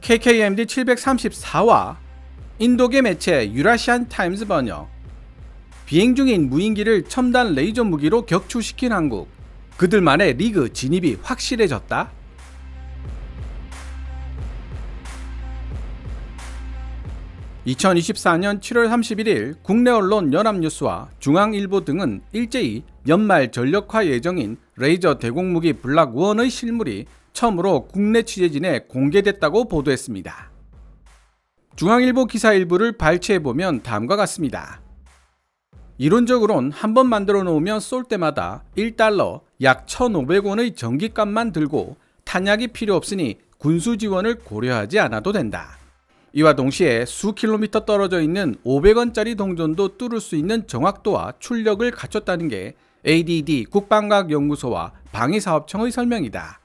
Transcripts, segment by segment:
KKMD 734와 인도계 매체 유라시안 타임즈 번역. 비행 중인 무인기를 첨단 레이저 무기로 격추시킨 한국. 그들만의 리그 진입이 확실해졌다. (2024년 7월 31일) 국내 언론 연합뉴스와 중앙일보 등은 일제히 연말 전력화 예정인 레이저 대공무기 블락1의 실물이 처음으로 국내 취재진에 공개됐다고 보도했습니다. 중앙일보 기사 일부를 발췌해보면 다음과 같습니다. 이론적으론 한번 만들어 놓으면 쏠 때마다 1달러 약 1,500원의 전기값만 들고 탄약이 필요 없으니 군수 지원을 고려하지 않아도 된다. 이와 동시에 수 킬로미터 떨어져 있는 500원짜리 동전도 뚫을 수 있는 정확도와 출력을 갖췄다는 게 ADD 국방과학연구소와 방위사업청의 설명이다.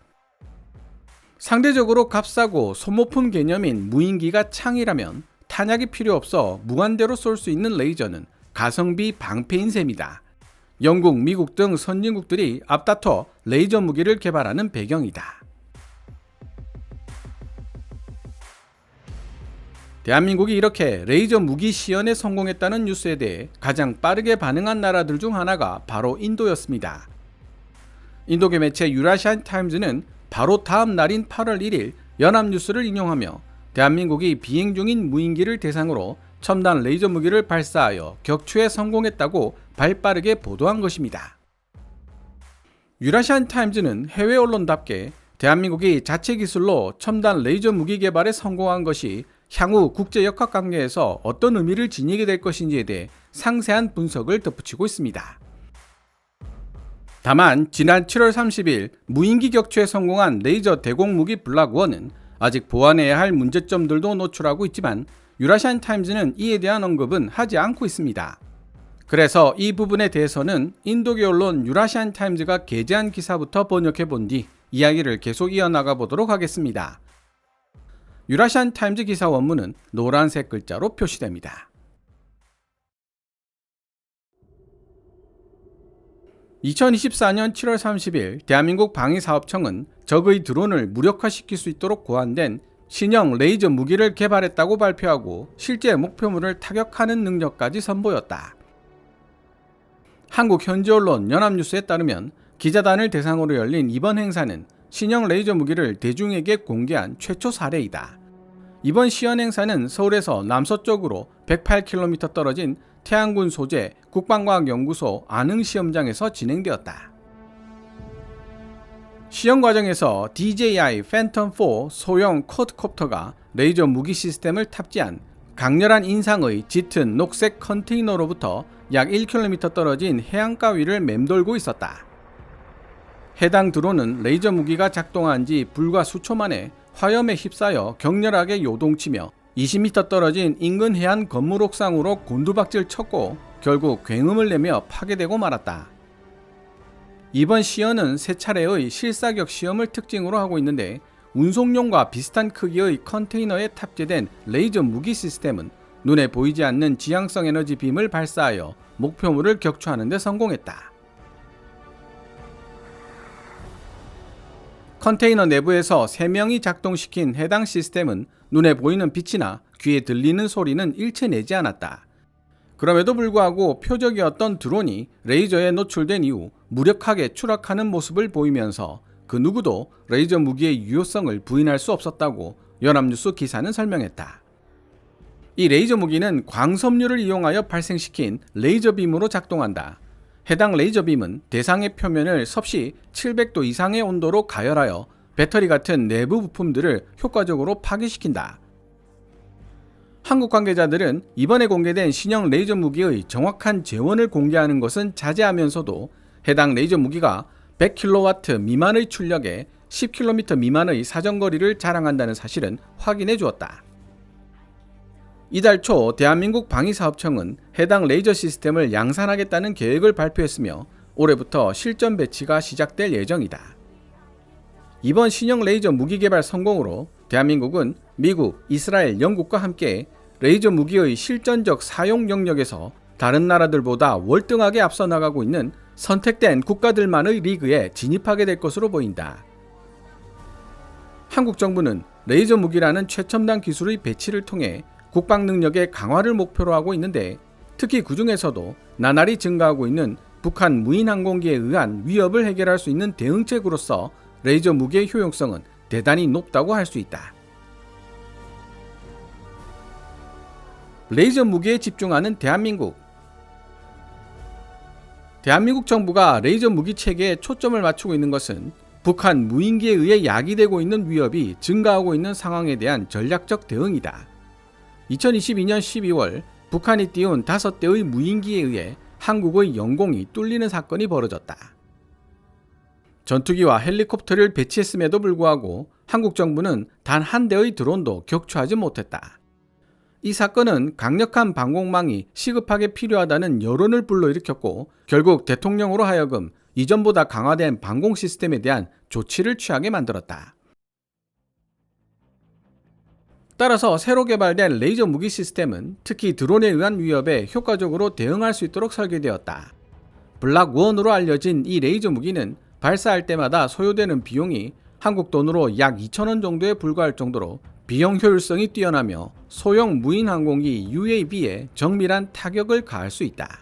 상대적으로 값싸고 소모품 개념인 무인기가 창이라면 탄약이 필요 없어 무한대로 쏠 수 있는 레이저는 가성비 방패인 셈이다. 영국, 미국 등 선진국들이 앞다퉈 레이저 무기를 개발하는 배경이다. 대한민국이 이렇게 레이저 무기 시연에 성공했다는 뉴스에 대해 가장 빠르게 반응한 나라들 중 하나가 바로 인도였습니다. 인도계 매체 유라시안 타임즈는 바로 다음 날인 8월 1일 연합뉴스를 인용하며 대한민국이 비행 중인 무인기를 대상으로 첨단 레이저 무기를 발사하여 격추에 성공했다고 발빠르게 보도한 것입니다. 유라시안 타임즈는 해외 언론답게 대한민국이 자체 기술로 첨단 레이저 무기 개발에 성공한 것이 향후 국제역학관계에서 어떤 의미를 지니게 될 것인지에 대해 상세한 분석을 덧붙이고 있습니다. 다만 지난 7월 30일 무인기 격추에 성공한 레이저 대공무기 블락1은 아직 보완해야 할 문제점들도 노출하고 있지만 유라시안 타임즈는 이에 대한 언급은 하지 않고 있습니다. 그래서 이 부분에 대해서는 인도계 언론 유라시안 타임즈가 게재한 기사부터 번역해 본 뒤 이야기를 계속 이어나가 보도록 하겠습니다. 유라시안 타임즈 기사 원문은 노란색 글자로 표시됩니다. 2024년 7월 30일 대한민국 방위사업청은 적의 드론을 무력화시킬 수 있도록 고안된 신형 레이저 무기를 개발했다고 발표하고 실제 목표물을 타격하는 능력까지 선보였다. 한국 현지 언론 연합뉴스에 따르면 기자단을 대상으로 열린 이번 행사는 신형 레이저 무기를 대중에게 공개한 최초 사례이다. 이번 시연 행사는 서울에서 남서쪽으로 108km 떨어진 태안군 소재 국방과학연구소 안흥시험장에서 진행되었다. 시연 과정에서 DJI 팬텀4 소형 쿼드콥터가 레이저 무기 시스템을 탑재한 강렬한 인상의 짙은 녹색 컨테이너로부터 약 1km 떨어진 해안가 위를 맴돌고 있었다. 해당 드론은 레이저 무기가 작동한 지 불과 수초 만에 화염에 휩싸여 격렬하게 요동치며 20m 떨어진 인근 해안 건물 옥상으로 곤두박질 쳤고 결국 굉음을 내며 파괴되고 말았다. 이번 시연은 세 차례의 실사격 시험을 특징으로 하고 있는데 운송용과 비슷한 크기의 컨테이너에 탑재된 레이저 무기 시스템은 눈에 보이지 않는 지향성 에너지 빔을 발사하여 목표물을 격추하는 데 성공했다. 컨테이너 내부에서 3명이 작동시킨 해당 시스템은 눈에 보이는 빛이나 귀에 들리는 소리는 일체 내지 않았다. 그럼에도 불구하고 표적이었던 드론이 레이저에 노출된 이후 무력하게 추락하는 모습을 보이면서 그 누구도 레이저 무기의 유효성을 부인할 수 없었다고 연합뉴스 기사는 설명했다. 이 레이저 무기는 광섬유를 이용하여 발생시킨 레이저 빔으로 작동한다. 해당 레이저 빔은 대상의 표면을 섭씨 700도 이상의 온도로 가열하여 배터리 같은 내부 부품들을 효과적으로 파괴시킨다. 한국 관계자들은 이번에 공개된 신형 레이저 무기의 정확한 재원을 공개하는 것은 자제하면서도 해당 레이저 무기가 100kW 미만의 출력에 10km 미만의 사정거리를 자랑한다는 사실은 확인해 주었다. 이달 초 대한민국 방위사업청은 해당 레이저 시스템을 양산하겠다는 계획을 발표했으며 올해부터 실전 배치가 시작될 예정이다. 이번 신형 레이저 무기 개발 성공으로 대한민국은 미국, 이스라엘, 영국과 함께 레이저 무기의 실전적 사용 영역에서 다른 나라들보다 월등하게 앞서 나가고 있는 선택된 국가들만의 리그에 진입하게 될 것으로 보인다. 한국 정부는 레이저 무기라는 최첨단 기술의 배치를 통해 국방 능력의 강화를 목표로 하고 있는데, 특히 그 중에서도 나날이 증가하고 있는 북한 무인 항공기에 의한 위협을 해결할 수 있는 대응책으로서 레이저 무기의 효용성은 대단히 높다고 할 수 있다. 레이저 무기에 집중하는 대한민국. 대한민국 정부가 레이저 무기 체계에 초점을 맞추고 있는 것은 북한 무인기에 의해 야기되고 있는 위협이 증가하고 있는 상황에 대한 전략적 대응이다. 2022년 12월 북한이 띄운 5대의 무인기에 의해 한국의 영공이 뚫리는 사건이 벌어졌다. 전투기와 헬리콥터를 배치했음에도 불구하고 한국 정부는 단 한 대의 드론도 격추하지 못했다. 이 사건은 강력한 방공망이 시급하게 필요하다는 여론을 불러일으켰고, 결국 대통령으로 하여금 이전보다 강화된 방공 시스템에 대한 조치를 취하게 만들었다. 따라서 새로 개발된 레이저 무기 시스템은 특히 드론에 의한 위협에 효과적으로 대응할 수 있도록 설계되었다. 블락1으로 알려진 이 레이저 무기는 발사할 때마다 소요되는 비용이 한국 돈으로 약 2,000원 정도에 불과할 정도로 비용 효율성이 뛰어나며 소형 무인 항공기 UAV에 정밀한 타격을 가할 수 있다.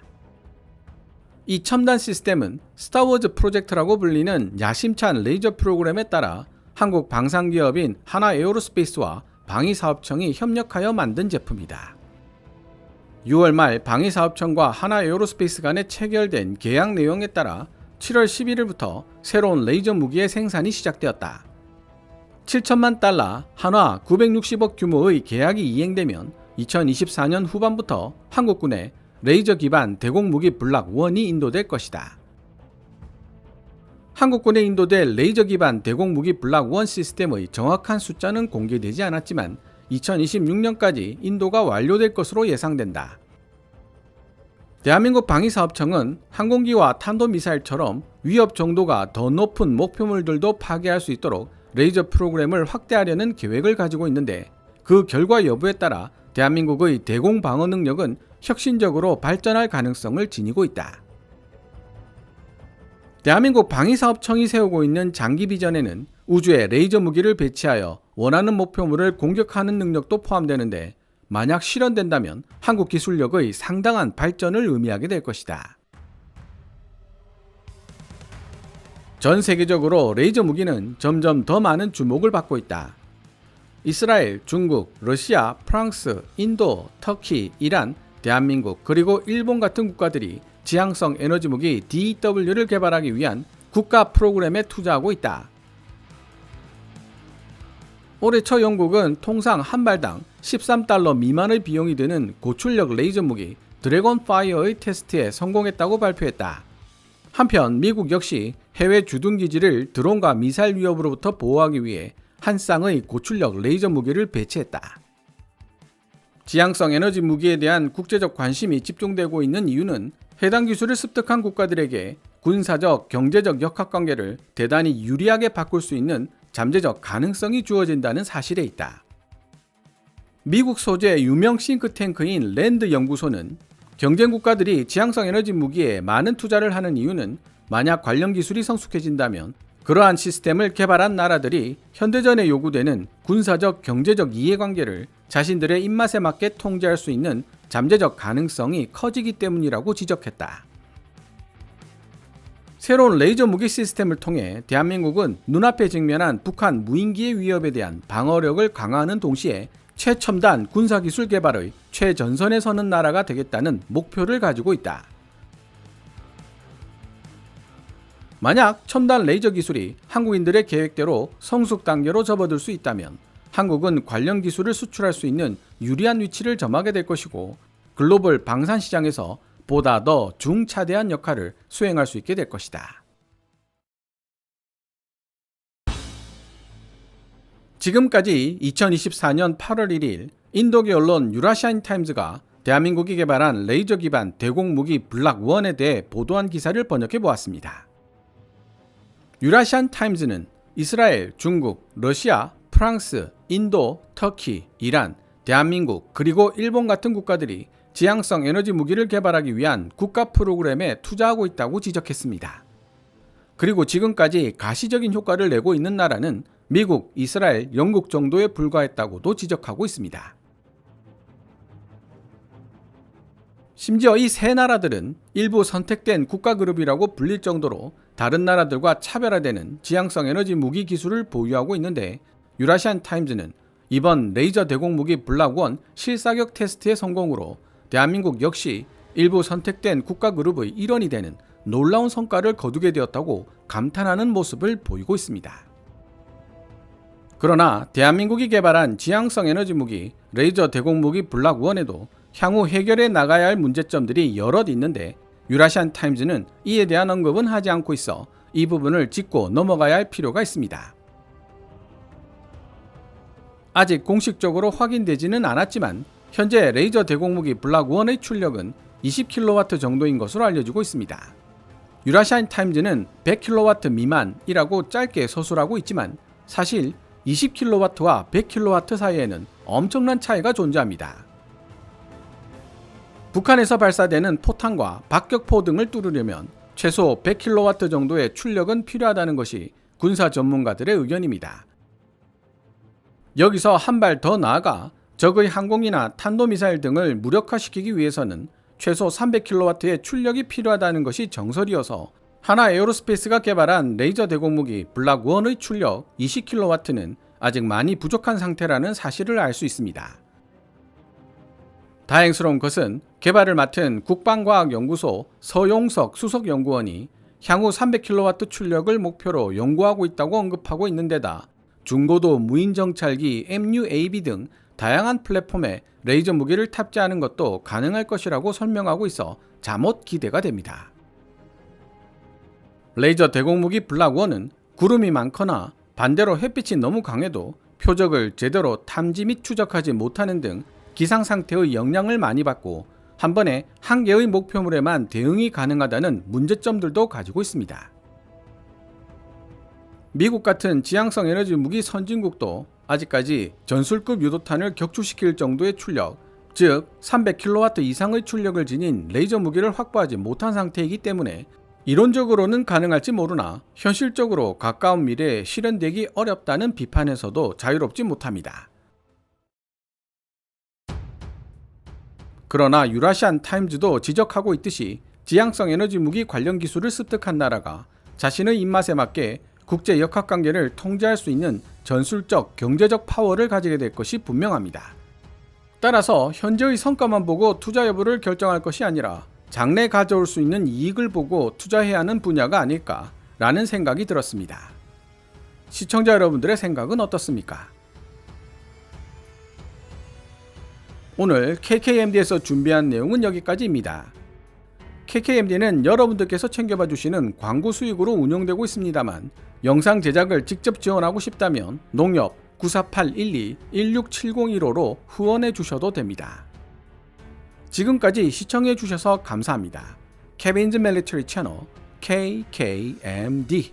이 첨단 시스템은 스타워즈 프로젝트라고 불리는 야심찬 레이저 프로그램에 따라 한국 방산기업인 하나에어로스페이스와 방위사업청이 협력하여 만든 제품이다. 6월 말 방위사업청과 하나에어로스페이스 간에 체결된 계약 내용에 따라 7월 11일부터 새로운 레이저 무기의 생산이 시작되었다. 7천만 달러, 한화 960억 규모의 계약이 이행되면 2024년 후반부터 한국군에 레이저 기반 대공무기 블락1이 인도될 것이다. 한국군에 인도될 레이저 기반 대공무기 블락1 시스템의 정확한 숫자는 공개되지 않았지만 2026년까지 인도가 완료될 것으로 예상된다. 대한민국 방위사업청은 항공기와 탄도미사일처럼 위협 정도가 더 높은 목표물들도 파괴할 수 있도록 레이저 프로그램을 확대하려는 계획을 가지고 있는데, 그 결과 여부에 따라 대한민국의 대공 방어 능력은 혁신적으로 발전할 가능성을 지니고 있다. 대한민국 방위사업청이 세우고 있는 장기 비전에는 우주에 레이저 무기를 배치하여 원하는 목표물을 공격하는 능력도 포함되는데, 만약 실현된다면 한국 기술력의 상당한 발전을 의미하게 될 것이다. 전 세계적으로 레이저 무기는 점점 더 많은 주목을 받고 있다. 이스라엘, 중국, 러시아, 프랑스, 인도, 터키, 이란, 대한민국, 그리고 일본 같은 국가들이 지향성 에너지 무기 DEW를 개발하기 위한 국가 프로그램에 투자하고 있다. 올해 초 영국은 통상 한 발당 13달러 미만의 비용이 드는 고출력 레이저 무기 드래곤 파이어의 테스트에 성공했다고 발표했다. 한편 미국 역시 해외 주둔기지를 드론과 미사일 위협으로부터 보호하기 위해 한 쌍의 고출력 레이저 무기를 배치했다. 지향성 에너지 무기에 대한 국제적 관심이 집중되고 있는 이유는 해당 기술을 습득한 국가들에게 군사적, 경제적 역학관계를 대단히 유리하게 바꿀 수 있는 잠재적 가능성이 주어진다는 사실에 있다. 미국 소재 유명 싱크탱크인 랜드 연구소는 경쟁 국가들이 지향성 에너지 무기에 많은 투자를 하는 이유는 만약 관련 기술이 성숙해진다면 그러한 시스템을 개발한 나라들이 현대전에 요구되는 군사적, 경제적 이해관계를 자신들의 입맛에 맞게 통제할 수 있는 잠재적 가능성이 커지기 때문이라고 지적했다. 새로운 레이저 무기 시스템을 통해 대한민국은 눈앞에 직면한 북한 무인기의 위협에 대한 방어력을 강화하는 동시에 최첨단 군사기술 개발의 최전선에 서는 나라가 되겠다는 목표를 가지고 있다. 만약 첨단 레이저 기술이 한국인들의 계획대로 성숙 단계로 접어들 수 있다면 한국은 관련 기술을 수출할 수 있는 유리한 위치를 점하게 될 것이고, 글로벌 방산 시장에서 보다 더 중차대한 역할을 수행할 수 있게 될 것이다. 지금까지 2024년 8월 1일 인도계 언론 유라시안 타임즈가 대한민국이 개발한 레이저 기반 대공무기 블락1에 대해 보도한 기사를 번역해 보았습니다. 유라시안 타임즈는 이스라엘, 중국, 러시아, 프랑스, 인도, 터키, 이란, 대한민국, 그리고 일본 같은 국가들이 지향성 에너지 무기를 개발하기 위한 국가 프로그램에 투자하고 있다고 지적했습니다. 그리고 지금까지 가시적인 효과를 내고 있는 나라는 미국, 이스라엘, 영국 정도에 불과했다고도 지적하고 있습니다. 심지어 이 세 나라들은 일부 선택된 국가그룹이라고 불릴 정도로 다른 나라들과 차별화되는 지향성 에너지 무기 기술을 보유하고 있는데, 유라시안 타임즈는 이번 레이저 대공무기 블락1 실사격 테스트의 성공으로 대한민국 역시 일부 선택된 국가그룹의 일원이 되는 놀라운 성과를 거두게 되었다고 감탄하는 모습을 보이고 있습니다. 그러나 대한민국이 개발한 지향성 에너지 무기 레이저 대공무기 블락1에도 향후 해결해 나가야 할 문제점들이 여럿 있는데, 유라시안 타임즈는 이에 대한 언급은 하지 않고 있어 이 부분을 짚고 넘어가야 할 필요가 있습니다. 아직 공식적으로 확인되지는 않았지만 현재 레이저 대공무기 블락1의 출력은 20kW 정도인 것으로 알려지고 있습니다. 유라시안 타임즈는 100kW 미만이라고 짧게 서술하고 있지만 사실 20kW와 100kW 사이에는 엄청난 차이가 존재합니다. 북한에서 발사되는 포탄과 박격포 등을 뚫으려면 최소 100kW 정도의 출력은 필요하다는 것이 군사 전문가들의 의견입니다. 여기서 한 발 더 나아가 적의 항공기나 탄도미사일 등을 무력화시키기 위해서는 최소 300kW의 출력이 필요하다는 것이 정설이어서 하나 에어로스페이스가 개발한 레이저 대공무기 블락1의 출력 20kW는 아직 많이 부족한 상태라는 사실을 알 수 있습니다. 다행스러운 것은 개발을 맡은 국방과학연구소 서용석 수석연구원이 향후 300kW 출력을 목표로 연구하고 있다고 언급하고 있는 데다 중고도 무인정찰기 MUAV 등 다양한 플랫폼에 레이저 무기를 탑재하는 것도 가능할 것이라고 설명하고 있어 잠옷 기대가 됩니다. 레이저 대공무기 블락1은 구름이 많거나 반대로 햇빛이 너무 강해도 표적을 제대로 탐지 및 추적하지 못하는 등 기상 상태의 영향을 많이 받고 한 번에 한 개의 목표물에만 대응이 가능하다는 문제점들도 가지고 있습니다. 미국 같은 지향성 에너지 무기 선진국도 아직까지 전술급 유도탄을 격추시킬 정도의 출력, 즉 300kW 이상의 출력을 지닌 레이저 무기를 확보하지 못한 상태이기 때문에 이론적으로는 가능할지 모르나 현실적으로 가까운 미래에 실현되기 어렵다는 비판에서도 자유롭지 못합니다. 그러나 유라시안 타임즈도 지적하고 있듯이 지향성 에너지 무기 관련 기술을 습득한 나라가 자신의 입맛에 맞게 국제 역학관계를 통제할 수 있는 전술적, 경제적 파워를 가지게 될 것이 분명합니다. 따라서 현재의 성과만 보고 투자 여부를 결정할 것이 아니라 장래 가져올 수 있는 이익을 보고 투자해야 하는 분야가 아닐까라는 생각이 들었습니다. 시청자 여러분들의 생각은 어떻습니까? 오늘 KKMD에서 준비한 내용은 여기까지입니다. KKMD는 여러분들께서 챙겨봐 주시는 광고 수익으로 운영되고 있습니다만 영상 제작을 직접 지원하고 싶다면 농협 94812-16701호로 후원해 주셔도 됩니다. 지금까지 시청해 주셔서 감사합니다. 케빈즈 밀리터리 채널 KKMD